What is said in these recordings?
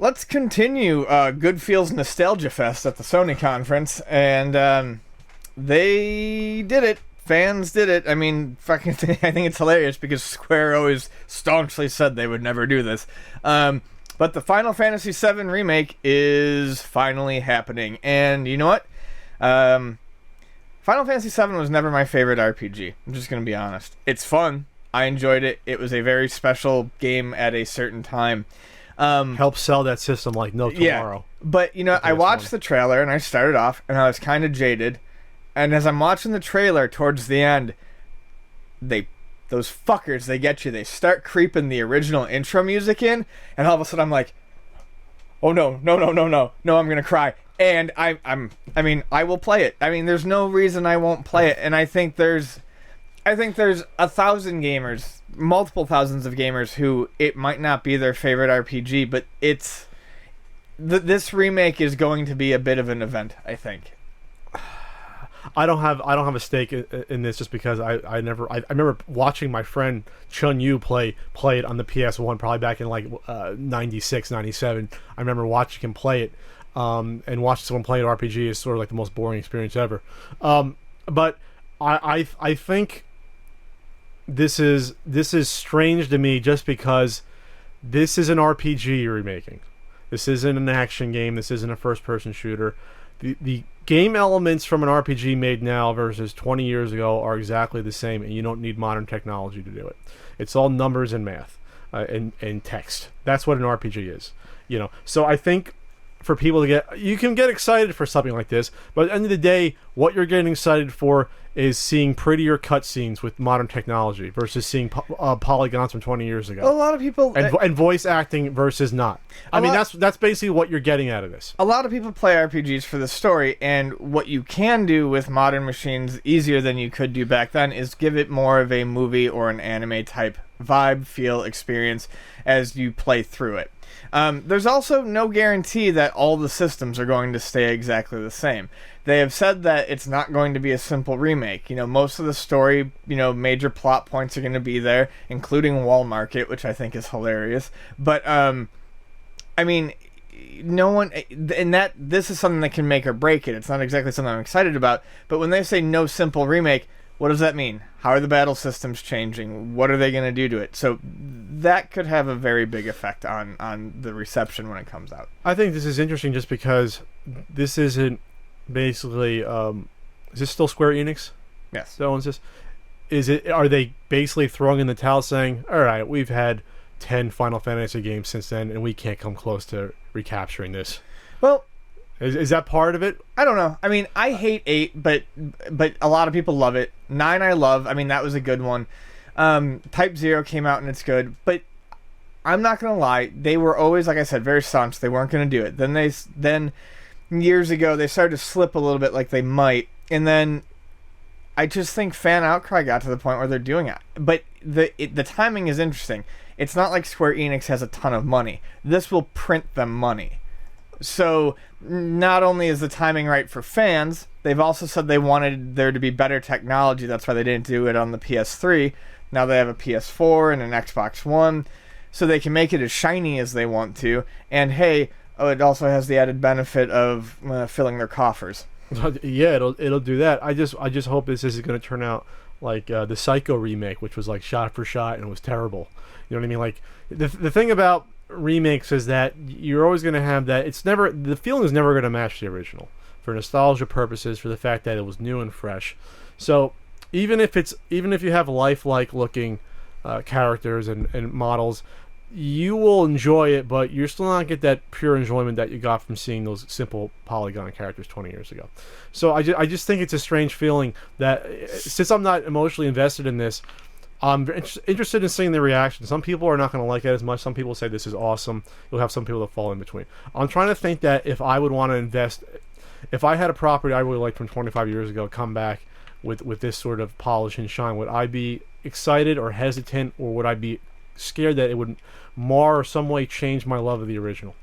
let's continue Good Feels Nostalgia Fest at the Sony conference, and they did it. Fans did it. I mean, fucking, I think it's hilarious because Square always staunchly said they would never do this. But the Final Fantasy VII Remake is finally happening, and you know what? Final Fantasy VII was never my favorite RPG. I'm just going to be honest. It's fun. I enjoyed it. It was a very special game at a certain time. Help sell that system like no tomorrow. Yeah, but, you know, I watched the trailer, and I started off, and I was kind of jaded. And as I'm watching the trailer, towards the end, those fuckers, they get you. They start creeping the original intro music in, and all of a sudden I'm like, oh no, I'm gonna cry. And I will play it. I mean, there's no reason I won't play it. And I think there's 1,000 gamers, multiple thousands of gamers who it might not be their favorite RPG, but this remake is going to be a bit of an event, I think. I don't have a stake in this just because I remember watching my friend Chun Yu play it on the PS1 probably back in like 96, 97. I remember watching him play it, and watching someone play an RPG is sort of like the most boring experience ever. But I think this is strange to me just because this is an RPG you're remaking. This isn't an action game. This isn't a first-person shooter. The game elements from an RPG made now versus 20 years ago are exactly the same, and you don't need modern technology to do it. It's all numbers and math and text. That's what an RPG is. You know, so I think for people you can get excited for something like this, but at the end of the day, what you're getting excited for is seeing prettier cutscenes with modern technology versus seeing polygons from 20 years ago. A lot of people and voice acting versus not. I mean, that's basically what you're getting out of this. A lot of people play RPGs for the story, and what you can do with modern machines easier than you could do back then is give it more of a movie or an anime type vibe, feel, experience as you play through it. There's also no guarantee that all the systems are going to stay exactly the same. They have said that it's not going to be a simple remake. You know, most of the story, major plot points are going to be there, including Wall Market, which I think is hilarious. But, I mean, no one... And this is something that can make or break it. It's not exactly something I'm excited about. But when they say no simple remake, what does that mean? How are the battle systems changing? What are they going to do to it? So that could have a very big effect on the reception when it comes out. I think this is interesting just because this isn't basically... is this still Square Enix? Yes. That owns this? Are they basically throwing in the towel saying, all right, we've had 10 Final Fantasy games since then, and we can't come close to recapturing this? Well... Is that part of it? I don't know. I mean, I hate 8, but a lot of people love it. 9 I love. I mean, that was a good one. Type 0 came out and it's good. But I'm not going to lie. They were always, like I said, very staunch. They weren't going to do it. Then years ago, they started to slip a little bit like they might. And then I just think fan outcry got to the point where they're doing it. But the timing is interesting. It's not like Square Enix has a ton of money. This will print them money. So not only is the timing right for fans, they've also said they wanted there to be better technology. That's why they didn't do it on the PS3. Now they have a PS4 and an Xbox One, so they can make it as shiny as they want to. And hey, it also has the added benefit of filling their coffers. Yeah, it'll do that. I just hope this isn't going to turn out like the Psycho remake, which was like shot for shot and it was terrible. You know what I mean? Like the thing about remakes is that you're always going to have that. The feeling is never going to match the original for nostalgia purposes, for the fact that it was new and fresh. So even if you have lifelike looking characters and models, you will enjoy it, but you're still not get that pure enjoyment that you got from seeing those simple polygon characters 20 years ago. So I just think it's a strange feeling that since I'm not emotionally invested in this, I'm interested in seeing the reaction. Some people are not going to like it as much. Some people say this is awesome. You'll have some people that fall in between. I'm trying to think that if I would want to invest, if I had a property I really liked from 25 years ago come back with this sort of polish and shine, would I be excited or hesitant, or would I be scared that it would mar or some way change my love of the original?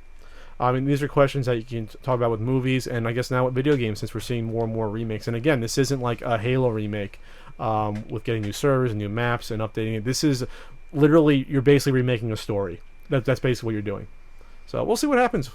I mean, these are questions that you can talk about with movies, and I guess now with video games, since we're seeing more and more remakes. And again, this isn't like a Halo remake with getting new servers and new maps and updating it. This is literally, you're basically remaking a story. That's basically what you're doing. So we'll see what happens.